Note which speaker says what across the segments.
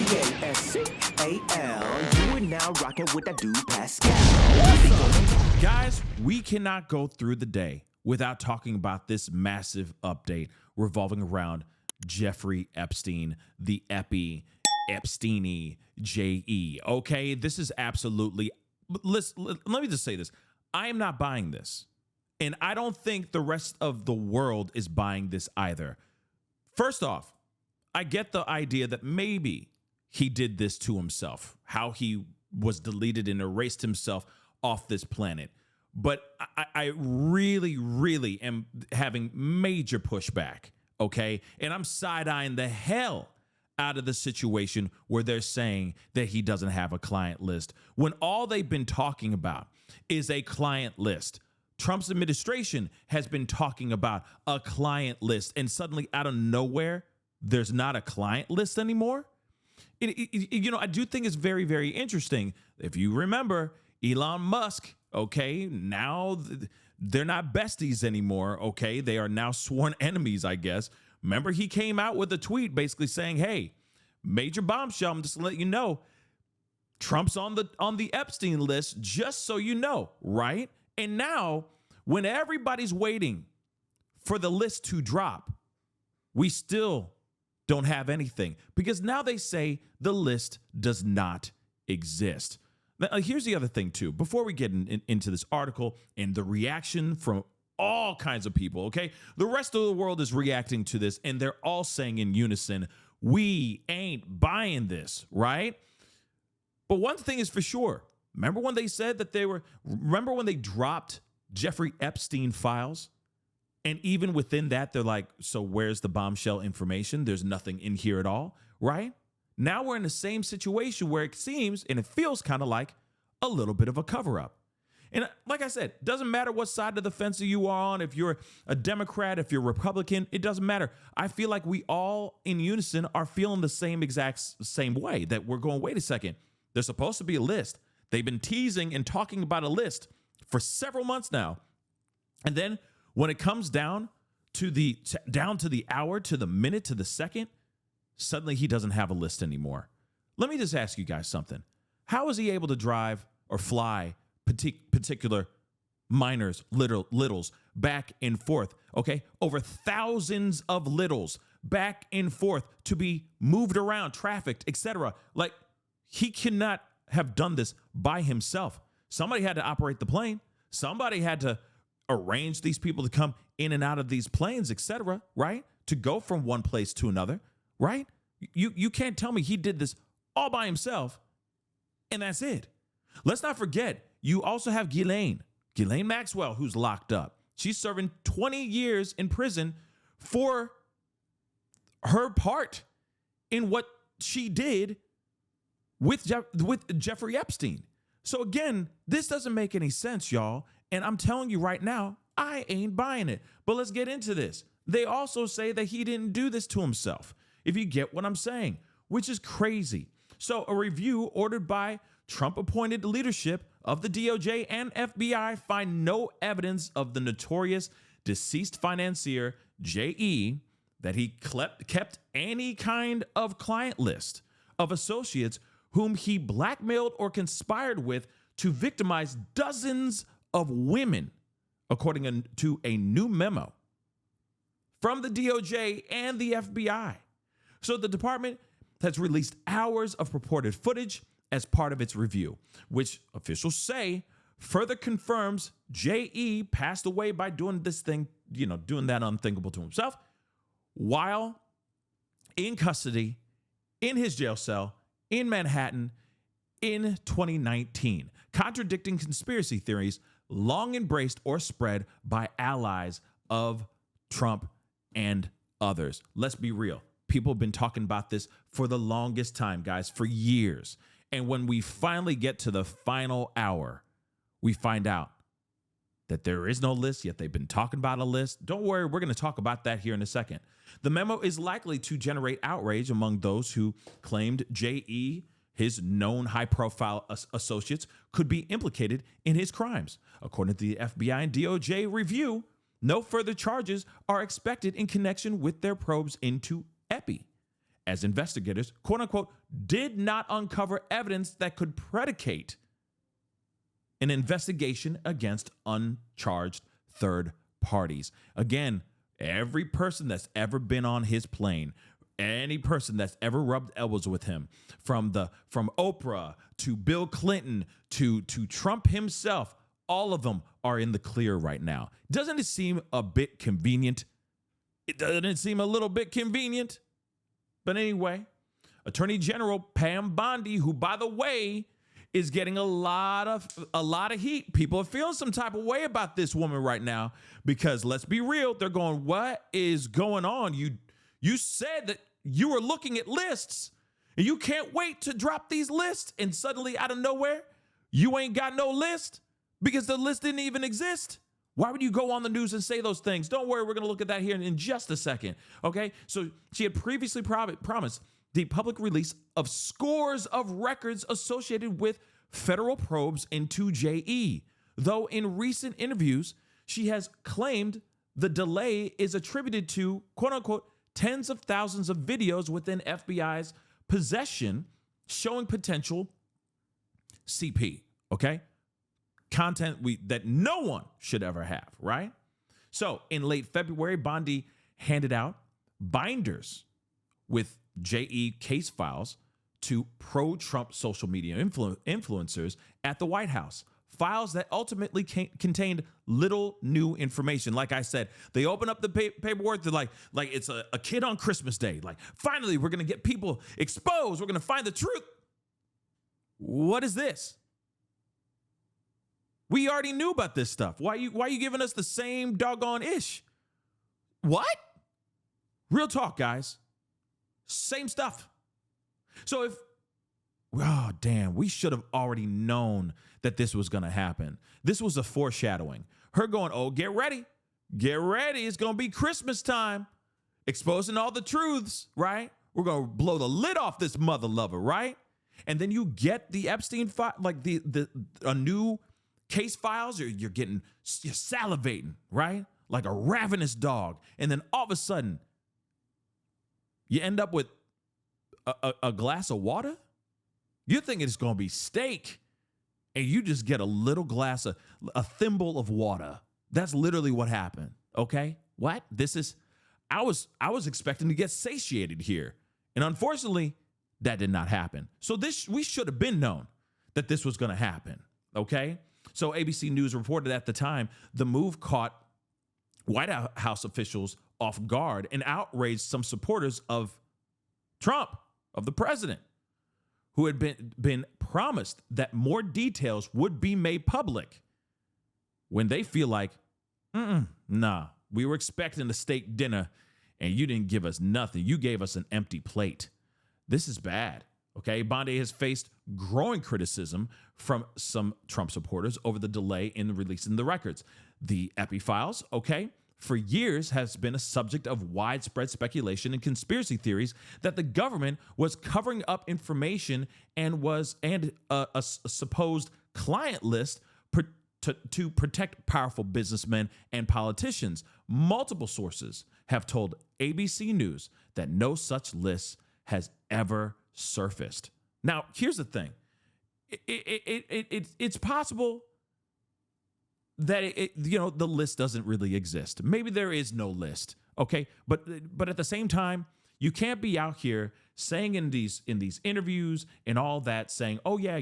Speaker 1: Pascal. You are now rocking with that dude, Pascal.
Speaker 2: Guys, we cannot go through the day without talking about this massive update revolving around Jeffrey Epstein, the Epsteiny J.E. Okay, this is absolutely. Let me just say this. I am not buying this. And I don't think the rest of the world is buying this either. First off, I get the idea that maybe he did this to himself, how he was deleted and erased himself off this planet. But I really, really am having major pushback, okay? And I'm side-eyeing the hell out of the situation where they're saying that he doesn't have a client list, when all they've been talking about is a client list. Trump's administration has been talking about a client list, and suddenly out of nowhere, there's not a client list anymore. I do think it's very, very interesting. If you remember, Elon Musk, okay, now they're not besties anymore, okay? They are now sworn enemies, I guess. Remember, he came out with a tweet basically saying, hey, major bombshell, I'm just to let you know, Trump's on the Epstein list, just so you know, right? And now, when everybody's waiting for the list to drop, we still don't have anything, because now they say the list does not exist. Now, here's the other thing, too. Before we get into this article and the reaction from all kinds of people, okay? The rest of the world is reacting to this, and they're all saying in unison, we ain't buying this, right? But one thing is for sure. Remember when they said that remember when they dropped Jeffrey Epstein files? And even within that, they're like, so where's the bombshell information? There's nothing in here at all, right? Now we're in the same situation where it seems, and it feels kind of like a little bit of a cover-up. And like I said, doesn't matter what side of the fence you are on, if you're a Democrat, if you're Republican, it doesn't matter. I feel like we all in unison are feeling the same way, that we're going, wait a second, there's supposed to be a list. They've been teasing and talking about a list for several months now. And then when it comes down to the hour, to the minute, to the second, suddenly he doesn't have a list anymore. Let me just ask you guys something. How is he able to drive or fly particular minors, littles, back and forth, okay? Over thousands of littles back and forth to be moved around, trafficked, etc. Like, he cannot have done this by himself. Somebody had to operate the plane. Somebody had to arrange these people to come in and out of these planes, etc., right? To go from one place to another, right? You can't tell me he did this all by himself and that's it. Let's not forget, you also have Ghislaine Maxwell, who's locked up. She's serving 20 years in prison for her part in what she did with Jeffrey Epstein. So again, this doesn't make any sense, y'all. And I'm telling you right now, I ain't buying it. But let's get into this. They also say that he didn't do this to himself, if you get what I'm saying, which is crazy. So a review ordered by Trump-appointed leadership of the DOJ and FBI find no evidence of the notorious deceased financier J.E. that he kept any kind of client list of associates whom he blackmailed or conspired with to victimize dozens of women, according to a new memo from the DOJ and the FBI. So the department has released hours of purported footage as part of its review, which officials say further confirms J.E. passed away by doing this thing, doing that unthinkable to himself, while in custody, in his jail cell, in Manhattan, in 2019, contradicting conspiracy theories long embraced or spread by allies of Trump and others. Let's be real. People have been talking about this for the longest time, guys, for years. And when we finally get to the final hour, we find out that there is no list, yet they've been talking about a list. Don't worry, we're going to talk about that here in a second. The memo is likely to generate outrage among those who claimed J.E., his known high-profile associates, could be implicated in his crimes. According to the FBI and DOJ review, no further charges are expected in connection with their probes into Epi. as investigators, quote unquote, did not uncover evidence that could predicate an investigation against uncharged third parties. Again, every person that's ever been on his plane, any person that's ever rubbed elbows with him, from Oprah to Bill Clinton to Trump himself, all of them are in the clear right now. Doesn't it seem a bit convenient? Doesn't it seem a little bit convenient? But anyway, Attorney General Pam Bondi, who, by the way, is getting a lot of heat. People are feeling some type of way about this woman right now because, let's be real, they're going, what is going on? You said that you were looking at lists and you can't wait to drop these lists, and suddenly out of nowhere, you ain't got no list because the list didn't even exist. Why would you go on the news and say those things? Don't worry, we're going to look at that here in just a second. Okay, so she had previously promised the public release of scores of records associated with federal probes into JE. Though in recent interviews, she has claimed the delay is attributed to, quote unquote, tens of thousands of videos within FBI's possession showing potential CP, okay? Content that no one should ever have, right? So in late February, Bondi handed out binders with JE case files to pro-Trump social media influencers at the White House. Files that ultimately contained little new information. Like I said, they open up the paperwork. They're like it's a kid on Christmas Day. Like, finally, we're going to get people exposed. We're going to find the truth. What is this? We already knew about this stuff. Why are you giving us the same doggone ish? What? Real talk, guys. Same stuff. So oh, damn, we should have already known that this was going to happen. This was a foreshadowing. Her going, oh, get ready. Get ready. It's going to be Christmas time. Exposing all the truths, right? We're going to blow the lid off this mother lover, right? And then you get the Epstein file, like a new case files, you're salivating, right? Like a ravenous dog. And then all of a sudden, you end up with a glass of water. You think it's going to be steak, and you just get a little glass of a thimble of water. That's literally what happened. Okay, what? I was expecting to get satiated here, and unfortunately, that did not happen. So we should have been known that this was going to happen. Okay, so ABC News reported at the time the move caught White House officials off guard and outraged some supporters of Trump, of the president, who had been promised that more details would be made public when they feel like, nah, we were expecting a steak dinner and you didn't give us nothing. You gave us an empty plate. This is bad, okay? Bondi has faced growing criticism from some Trump supporters over the delay in releasing the records. The Epi files, okay, for years has been a subject of widespread speculation and conspiracy theories that the government was covering up information and a supposed client list to protect powerful businessmen and politicians. Multiple sources have told ABC News that no such list has ever surfaced. Now, here's the thing. It's possible that the list doesn't really exist. Maybe there is no list, okay? But at the same time, you can't be out here saying in these interviews and all that, saying, oh yeah,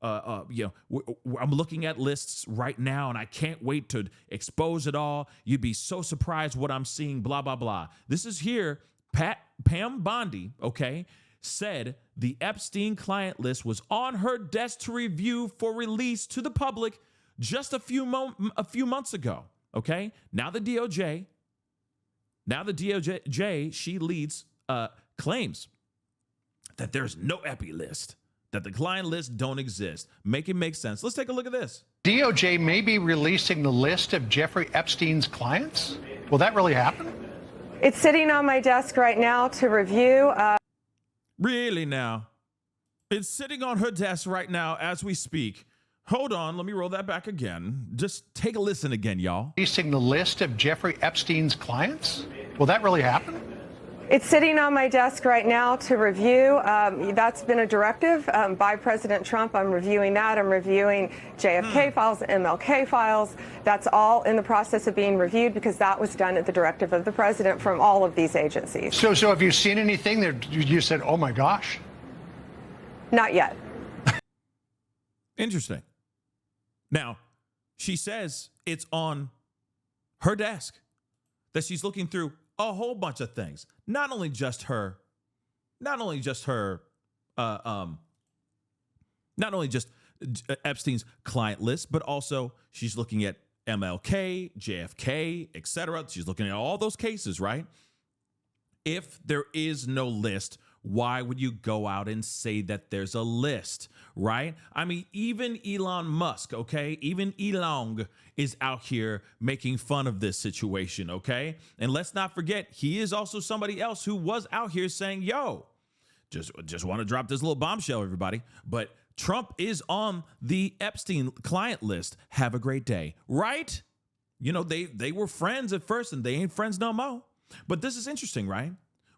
Speaker 2: I'm looking at lists right now and I can't wait to expose it all. You'd be so surprised what I'm seeing, blah, blah, blah. This is here, Pam Bondi, okay, said the Epstein client list was on her desk to review for release to the public just a few months ago, okay? Now the DOJ, she leads claims that there's no Epi list, that the client list don't exist. Make it make sense. Let's take a look at this.
Speaker 3: DOJ may be releasing the list of Jeffrey Epstein's clients. Will that really happen?
Speaker 4: It's sitting on my desk right now to review.
Speaker 2: Really now? It's sitting on her desk right now as we speak. Hold on, let me roll that back again. Just take a listen again, y'all.
Speaker 3: Releasing the list of Jeffrey Epstein's clients? Will that really happen?
Speaker 4: It's sitting on my desk right now to review. That's been a directive by President Trump. I'm reviewing that. I'm reviewing JFK files, MLK files. That's all in the process of being reviewed because that was done at the directive of the president from all of these agencies.
Speaker 3: So have you seen anything that you said, oh my gosh?
Speaker 4: Not yet.
Speaker 2: Interesting. Now, she says it's on her desk, that she's looking through a whole bunch of things. Not only just her, Epstein's client list, but also she's looking at MLK, JFK, etc. She's looking at all those cases, right? If there is no list, why would you go out and say that there's a list, right? I mean, even Elon Musk, okay? Even Elon is out here making fun of this situation, okay? And let's not forget, he is also somebody else who was out here saying, yo, just want to drop this little bombshell, everybody. But Trump is on the Epstein client list. Have a great day, right? You know, they were friends at first and they ain't friends no more. But this is interesting, right?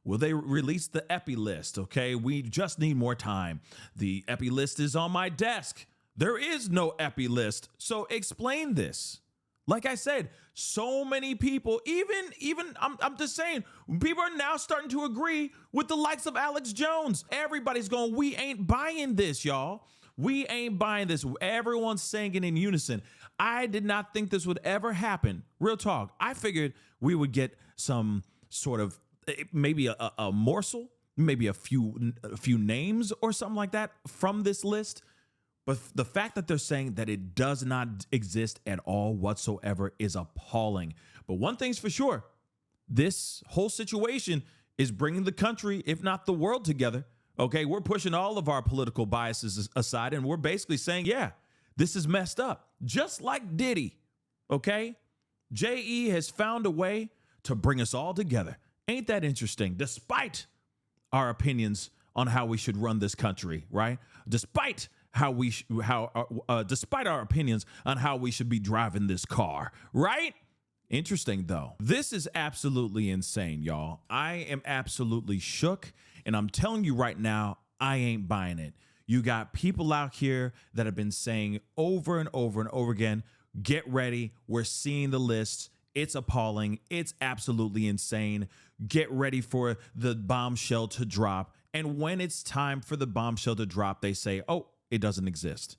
Speaker 2: Will they release the Epi list? Okay, we just need more time. The Epi list is on my desk. There is no Epi list. So explain this. Like I said, so many people, even I'm just saying, people are now starting to agree with the likes of Alex Jones. Everybody's going, we ain't buying this, y'all. We ain't buying this. Everyone's saying it in unison. I did not think this would ever happen. Real talk. I figured we would get some sort of maybe a morsel, maybe a few names or something like that from this list. But the fact that they're saying that it does not exist at all whatsoever is appalling. But one thing's for sure, this whole situation is bringing the country, if not the world, together. Okay, we're pushing all of our political biases aside, and we're basically saying, yeah, this is messed up. Just like Diddy, okay? J.E. has found a way to bring us all together. Ain't that interesting? Despite our opinions on how we should run this country, right? Despite despite our opinions on how we should be driving this car, right? Interesting, though. This is absolutely insane, y'all. I am absolutely shook, and I'm telling you right now, I ain't buying it. You got people out here that have been saying over and over and over again, get ready, we're seeing the lists. It's appalling. It's absolutely insane. Get ready for the bombshell to drop. And when it's time for the bombshell to drop, they say, oh, it doesn't exist.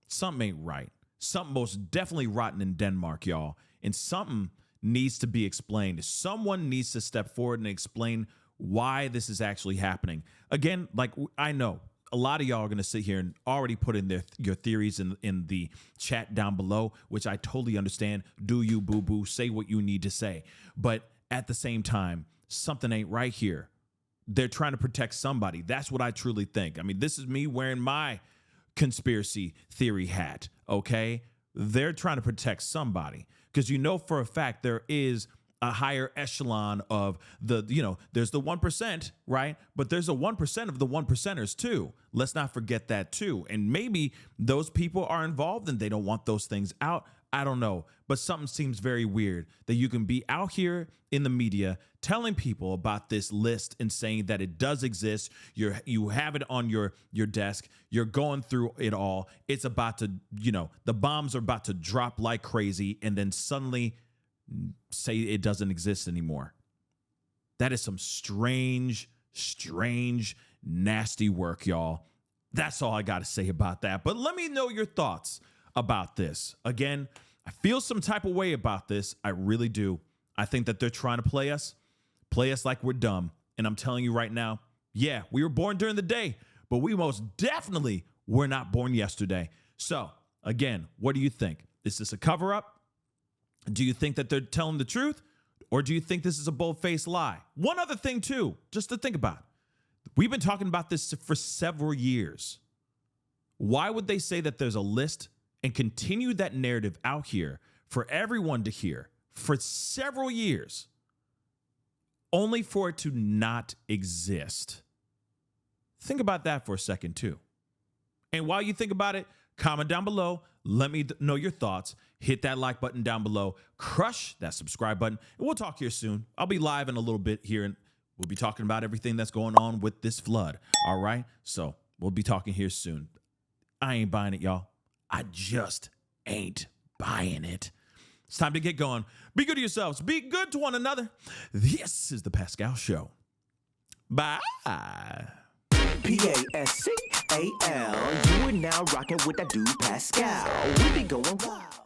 Speaker 2: Something ain't right. Something most definitely rotten in Denmark, y'all. And something needs to be explained. Someone needs to step forward and explain why this is actually happening. Again, like I know a lot of y'all are going to sit here and already put in your theories in the chat down below, which I totally understand. Do you, boo-boo, say what you need to say. But at the same time, something ain't right here. They're trying to protect somebody. That's what I truly think. I mean, this is me wearing my conspiracy theory hat, okay? They're trying to protect somebody because you know for a fact there is a higher echelon of the, you know, there's the 1%, right? But there's a 1% of the 1%ers too. Let's not forget that too. And maybe those people are involved and they don't want those things out. I don't know. But something seems very weird that you can be out here in the media telling people about this list and saying that it does exist. You have it on your desk. You're going through it all. It's about to, you know, the bombs are about to drop like crazy. And then suddenly say it doesn't exist anymore. That is some strange, nasty work, y'all. That's all I got to say about that. But let me know your thoughts about this. Again, I feel some type of way about this. I really do. I think that they're trying to play us like we're dumb. And I'm telling you right now, yeah, we were born during the day, but we most definitely were not born yesterday. So again, what do you think? Is this a cover up? Do you think that they're telling the truth? Or do you think this is a bold-faced lie? One other thing, too, just to think about. We've been talking about this for several years. Why would they say that there's a list and continue that narrative out here for everyone to hear for several years, only for it to not exist? Think about that for a second, too. And while you think about it, comment down below. Let me know your thoughts. Hit that like button down below. Crush that subscribe button. And we'll talk here soon. I'll be live in a little bit here We'll be talking about everything that's going on with this flood. All right. So we'll be talking here soon. I ain't buying it, y'all. I just ain't buying it. It's time to get going. Be good to yourselves. Be good to one another. This is the Pascal Show. Bye.
Speaker 1: Pascal. You are now rocking with that dude Pascal. We be going wild.